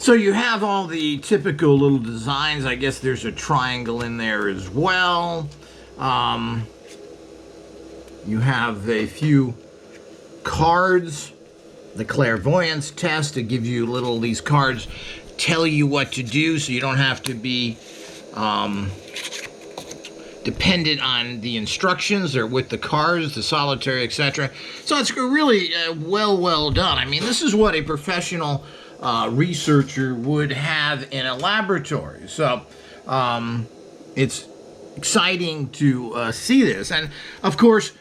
So you have all the typical little designs. I guess there's a triangle in there as well. You have a few cards, the clairvoyance test to give you these cards tell you what to do, so you don't have to be dependent on the instructions. They're with the cards, the solitaire, etc. So it's really well done. I mean, this is what a professional researcher would have in a laboratory. So it's exciting to see this. And of course,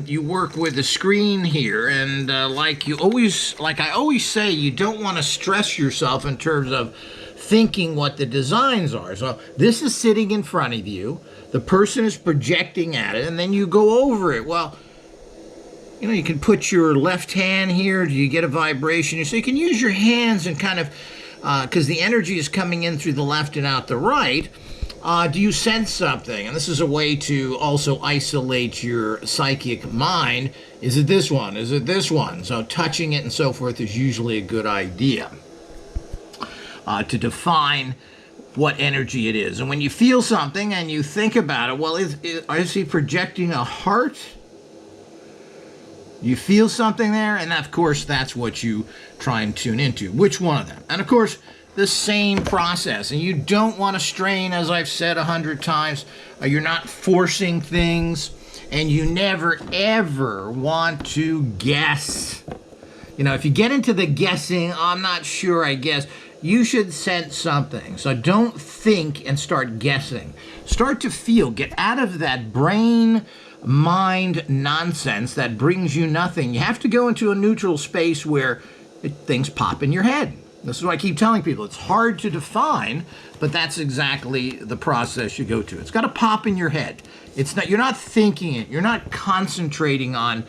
you work with the screen here, and like I always say, you don't want to stress yourself in terms of thinking what the designs are. So this is sitting in front of you, the person is projecting at it, and then you go over it. Well, you know, you can put your left hand here. Do you get a vibration? So you can use your hands and kind of, because the energy is coming in through the left and out the right. Do you sense something? And this is a way to also isolate your psychic mind. Is it this one? Is it this one? So touching it and so forth is usually a good idea to define what energy it is. And when you feel something and you think about it, well, is he projecting a heart? You feel something there, and of course that's what you try and tune into. Which one of them? And of course, the same process, and you don't want to strain, as I've said 100 times. You're not forcing things, and you never ever want to guess. You know, if you get into the guessing, I'm not sure, I guess, you should sense something. So don't think and start guessing. Start to feel. Get out of that brain mind nonsense that brings you nothing. You have to go into a neutral space where things pop in your head. This is what I keep telling people. It's hard to define, but that's exactly the process you go to. It's got to pop in your head. It's not, you're not thinking it. You're not concentrating on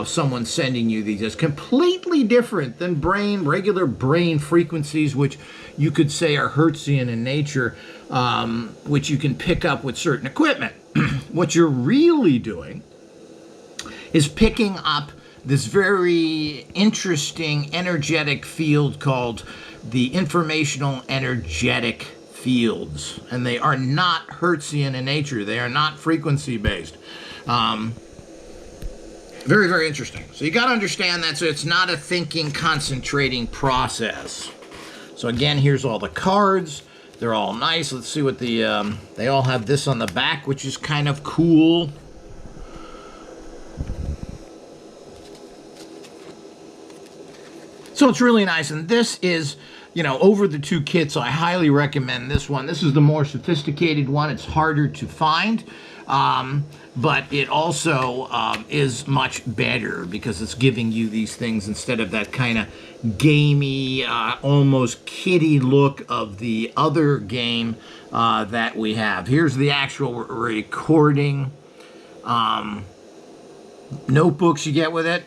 someone sending you these. It's completely different than regular brain frequencies, which you could say are Hertzian in nature, which you can pick up with certain equipment. What you're really doing is picking up this very interesting energetic field called the informational energetic fields. And they are not Hertzian in nature. They are not frequency based. Very, very interesting. So you got to understand that. So it's not a thinking, concentrating process. So again, here's all the cards. They're all nice. Let's see what the, they all have this on the back, which is kind of cool. So it's really nice. And this is, you know, over the two kits, I highly recommend this one. This is the more sophisticated one. It's harder to find. But it also is much better because it's giving you these things instead of that kind of gamey, almost kiddie look of the other game that we have. Here's the actual recording notebooks you get with it.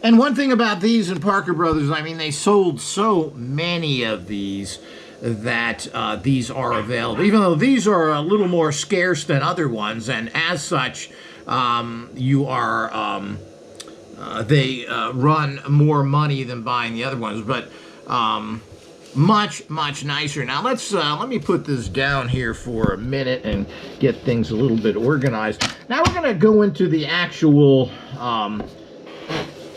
And one thing about these in Parker Brothers, I mean, they sold so many of these that these are available, even though these are a little more scarce than other ones, and as such, you are they run more money than buying the other ones, but much nicer. Now let me put this down here for a minute and get things a little bit organized. Now we're going to go into the actual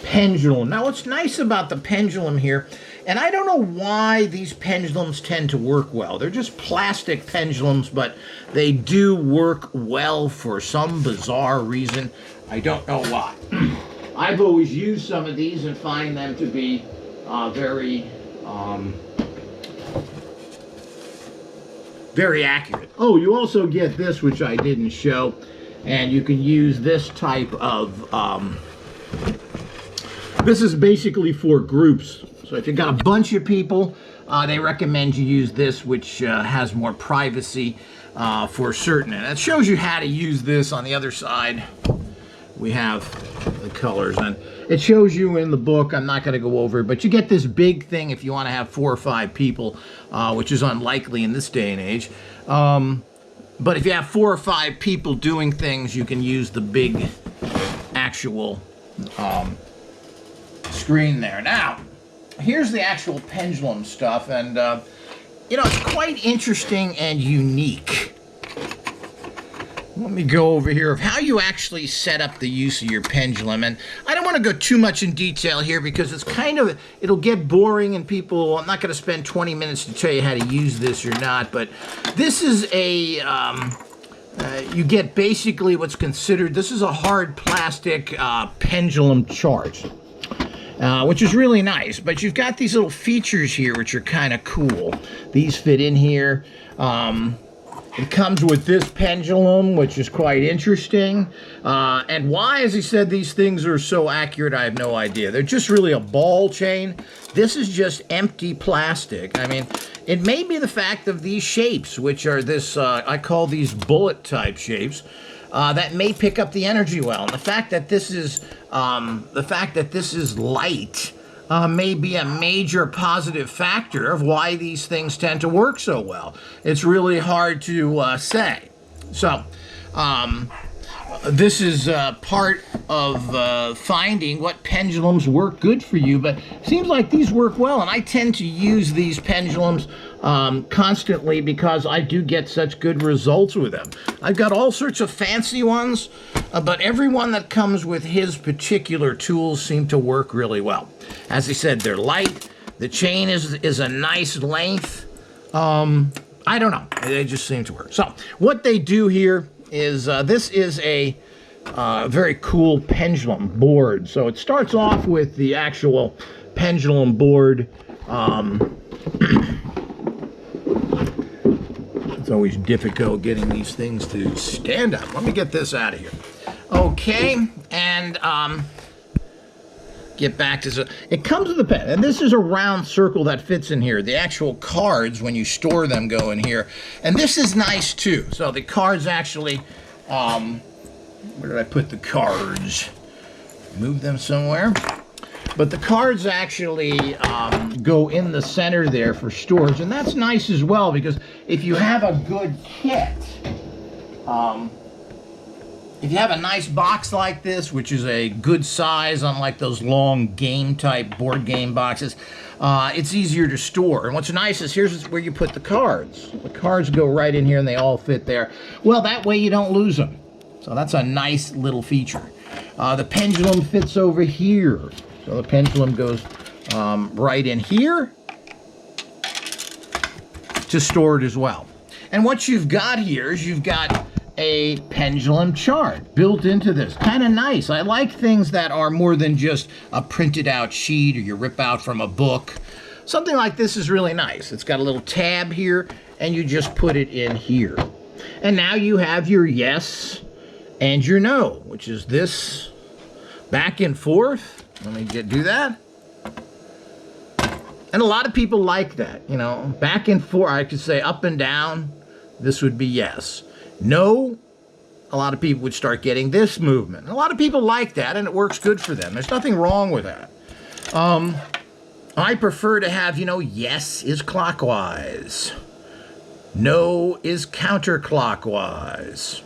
pendulum. Now what's nice about the pendulum here, and I don't know why these pendulums tend to work well. They're just plastic pendulums, but they do work well for some bizarre reason. I don't know why. I've always used some of these and find them to be very accurate. Oh, you also get this, which I didn't show, and you can use this type of, this is basically for groups. So if you've got a bunch of people, they recommend you use this, which has more privacy for certain. And it shows you how to use this. On the other side, we have the colors. And it shows you in the book. I'm not going to go over it, but you get this big thing if you want to have 4 or 5 people, which is unlikely in this day and age. But if you have 4 or 5 people doing things, you can use the big actual screen there. Now, here's the actual pendulum stuff, and you know, it's quite interesting and unique. Let me go over here of how you actually set up the use of your pendulum. And I don't want to go too much in detail here because it's kind of, it'll get boring and people, I'm not going to spend 20 minutes to tell you how to use this or not, but this is a, you get basically what's considered, this is a hard plastic pendulum chart. Which is really nice, but you've got these little features here which are kind of cool. These fit in here. It comes with this pendulum, which is quite interesting. And why, as he said, these things are so accurate, I have no idea. They're just really a ball chain. This is just empty plastic. I mean, it may be the fact of these shapes, which are this, I call these bullet type shapes, that may pick up the energy well. And the fact that this is, light, may be a major positive factor of why these things tend to work so well. It's really hard to say. So, this is part of finding what pendulums work good for you, but it seems like these work well, and I tend to use these pendulums constantly because I do get such good results with them. I've got all sorts of fancy ones, but every one that comes with his particular tools seem to work really well. As I said, they're light. The chain is a nice length. I don't know. They just seem to work. So what they do here is this is a very cool pendulum board. So it starts off with the actual pendulum board. It's always difficult getting these things to stand up. Let me get this out of here. Okay, and get back to it comes with a pen, and this is a round circle that fits in here. The actual cards, when you store them, go in here, and this is nice too. So the cards actually, where did I put the cards? Move them somewhere. But the cards actually go in the center there for storage, and that's nice as well, because if you have a good kit, if you have a nice box like this, which is a good size, unlike those long game type board game boxes, it's easier to store. And what's nice is here's where you put the cards. The cards go right in here and they all fit there. Well, that way you don't lose them. So that's a nice little feature. The pendulum fits over here. So the pendulum goes right in here to store it as well. And what you've got here is you've got a pendulum chart built into this. Kind of nice. I like things that are more than just a printed out sheet or you rip out from a book. Something like this is really nice. It's got a little tab here and you just put it in here. And now you have your yes and your no, which is this back and forth. Let me do that. And a lot of people like that, you know, back and forth. I could say up and down. This would be yes. No, a lot of people would start getting this movement. And a lot of people like that, and it works good for them. There's nothing wrong with that. I prefer to have, you know, yes is clockwise. No is counterclockwise.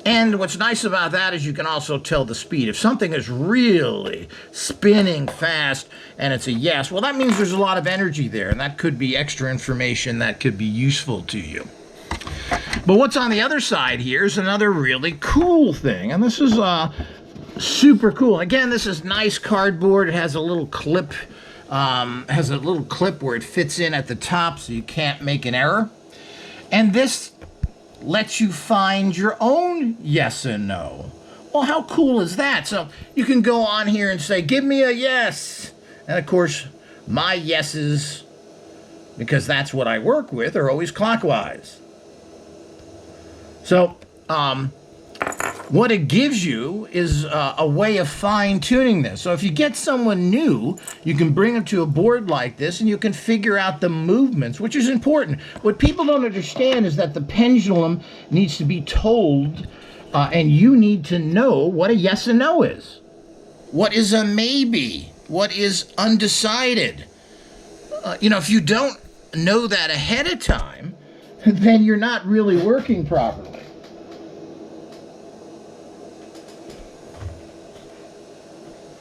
And what's nice about that is you can also tell the speed. If something is really spinning fast and it's a yes, well, that means there's a lot of energy there, and that could be extra information that could be useful to you. But what's on the other side here is another really cool thing, and this is super cool. Again, this is nice cardboard. It has a little clip, where it fits in at the top so you can't make an error. And this lets you find your own yes and no. Well, how cool is that? So you can go on here and say, give me a yes. And of course, my yeses, because that's what I work with, are always clockwise. So what it gives you is a way of fine-tuning this. So if you get someone new, you can bring them to a board like this and you can figure out the movements, which is important. What people don't understand is that the pendulum needs to be told, and you need to know what a yes and no is. What is a maybe? What is undecided? You know, if you don't know that ahead of time, then you're not really working properly.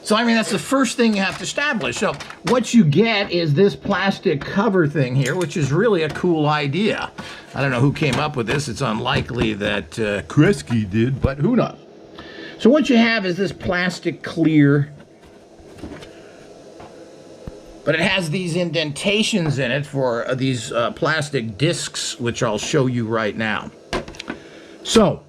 So, I mean, that's the first thing you have to establish. So, what you get is this plastic cover thing here, which is really a cool idea. I don't know who came up with this. It's unlikely that Kreskin did, but who knows? So, what you have is this plastic clear, but it has these indentations in it for these plastic discs, which I'll show you right now. So,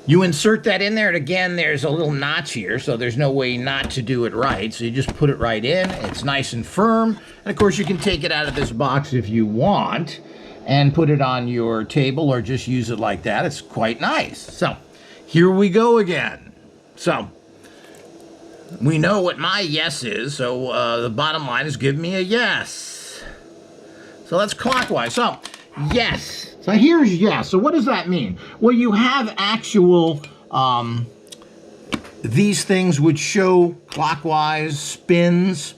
you insert that in there, and again, there's a little notch here, so there's no way not to do it right. So you just put it right in. It's nice and firm. And of course, you can take it out of this box if you want and put it on your table or just use it like that. It's quite nice. So here we go again. So we know what my yes is, so the bottom line is give me a yes. So that's clockwise. So yes. So here's yes. So what does that mean? Well, you have actual, these things would show clockwise spins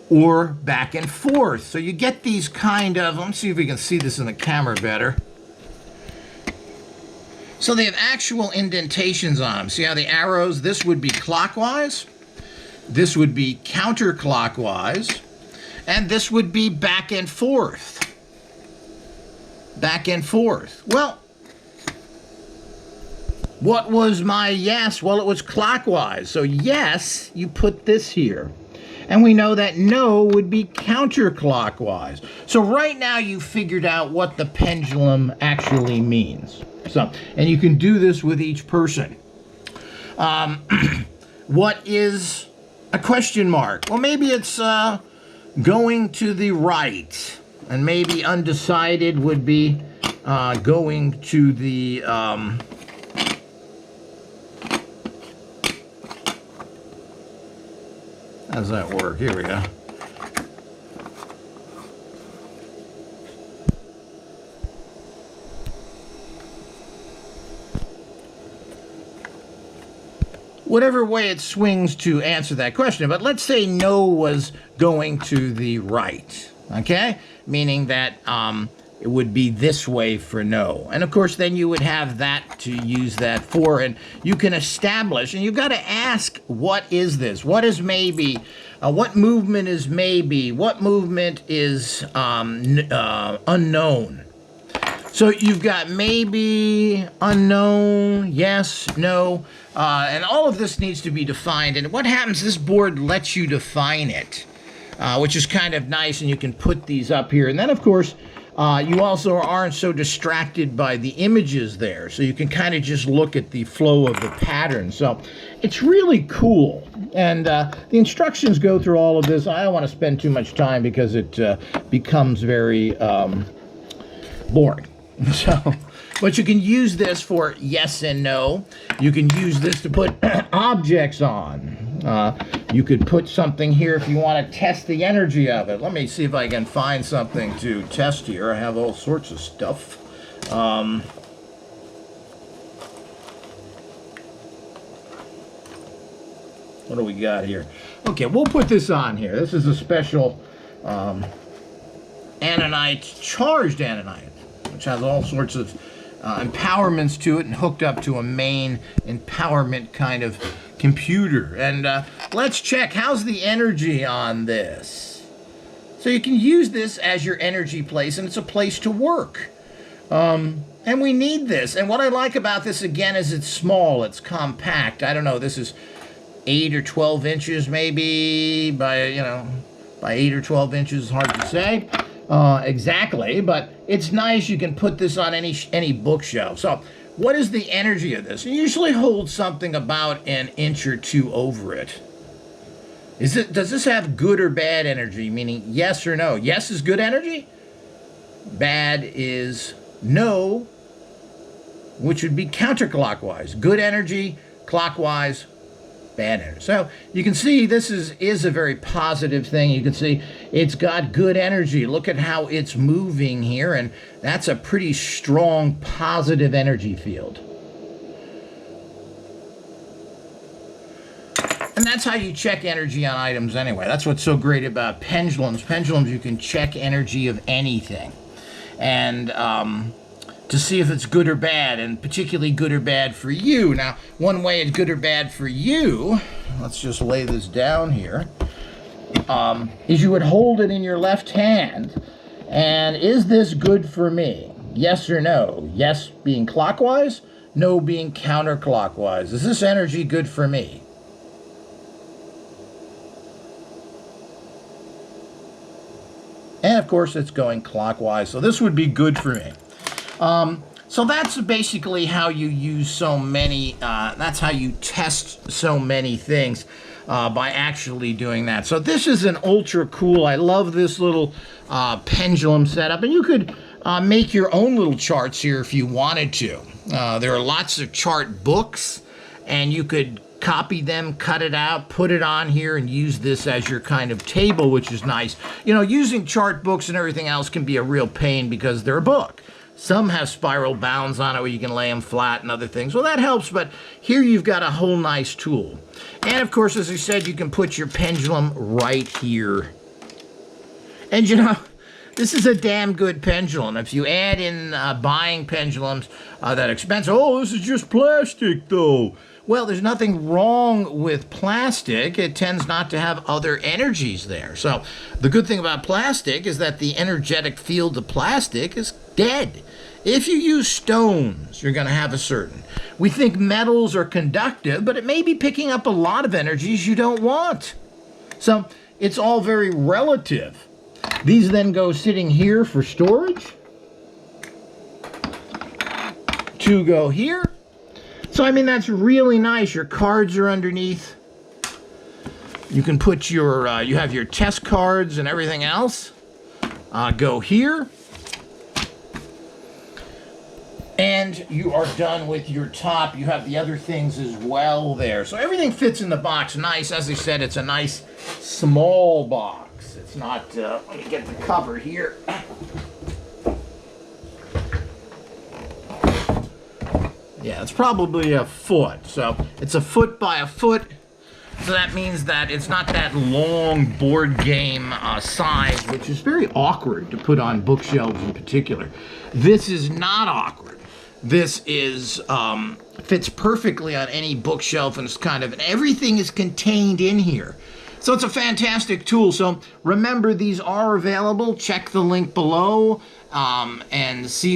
or back and forth. So you get these kind of, let's see if we can see this in the camera better. So they have actual indentations on them. See how the arrows, this would be clockwise, this would be counterclockwise, and this would be back and forth. Back and forth. Well, what was my yes? Well, it was clockwise. So yes, you put this here. And we know that no would be counterclockwise. So right now you figured out what the pendulum actually means. So, and you can do this with each person. What is a question mark? Well, maybe it's going to the right. And maybe undecided would be going to the how's that work? Here we go. Whatever way it swings to answer that question, but let's say no was going to the right. Okay? Meaning that it would be this way for no. And of course, then you would have that to use that for, and you can establish, and you've got to ask, what is this? What is maybe? What movement is maybe? What movement is unknown? So you've got maybe, unknown, yes, no, and all of this needs to be defined. And what happens, this board lets you define it. Which is kind of nice, and you can put these up here. And then, of course, you also aren't so distracted by the images there, so you can kind of just look at the flow of the pattern. So it's really cool. And the instructions go through all of this. I don't want to spend too much time because it becomes very boring. So, but you can use this for yes and no. You can use this to put objects on. You could put something here if you want to test the energy of it. Let me see if I can find something to test here. I have all sorts of stuff. What do we got here? Okay, we'll put this on here. This is a special anonite, charged anonite, which has all sorts of empowerments to it and hooked up to a main empowerment kind of computer. And let's check, how's the energy on this? So you can use this as your energy place, and it's a place to work. And we need this. And what I like about this, again, is it's small, it's compact. I don't know, this is 8 or 12 inches maybe by, you know, by 8 or 12 inches, hard to say exactly, but it's nice. You can put this on any bookshelf. So what is the energy of this? It usually holds something about an inch or two over it. Does this have good or bad energy, meaning yes or no? Yes is good energy. Bad is no, which would be counterclockwise. Good energy, clockwise, bad energy. So you can see this is a very positive thing. You can see it's got good energy. Look at how it's moving here, and that's a pretty strong positive energy field. And that's how you check energy on items anyway. That's what's so great about pendulums. Pendulums, you can check energy of anything. And to see if it's good or bad, and particularly good or bad for you. Now, one way it's good or bad for you, let's just lay this down here, is you would hold it in your left hand, and is this good for me? Yes or no? Yes being clockwise, no being counterclockwise. Is this energy good for me? And of course it's going clockwise, so this would be good for me. So that's basically how you use so many, that's how you test so many things by actually doing that. So this is an ultra cool, I love this little pendulum setup, and you could make your own little charts here if you wanted to. There are lots of chart books, and you could copy them, cut it out, put it on here, and use this as your kind of table, which is nice. You know, using chart books and everything else can be a real pain because they're a book. Some have spiral bounds on it where you can lay them flat and other things. Well, that helps, but here you've got a whole nice tool. And of course, as I said, you can put your pendulum right here. And you know, this is a damn good pendulum. If you add in buying pendulums that expensive, oh, this is just plastic though. Well, there's nothing wrong with plastic. It tends not to have other energies there. So the good thing about plastic is that the energetic field of plastic is dead. If you use stones, you're going to have a certain. We think metals are conductive, but it may be picking up a lot of energies you don't want. So it's all very relative. These then go sitting here for storage. Two go here. So, I mean, that's really nice. Your cards are underneath. You can put your, you have your test cards and everything else. Go here. And you are done with your top. You have the other things as well there. So everything fits in the box nice. As I said, it's a nice small box. It's not, let me get the cover here. Yeah, it's probably a foot. So it's a foot by a foot. So that means that it's not that long board game size, which is very awkward to put on bookshelves in particular. This is not awkward. This is fits perfectly on any bookshelf, and it's kind of, everything is contained in here. So it's a fantastic tool. So remember, these are available. Check the link below and see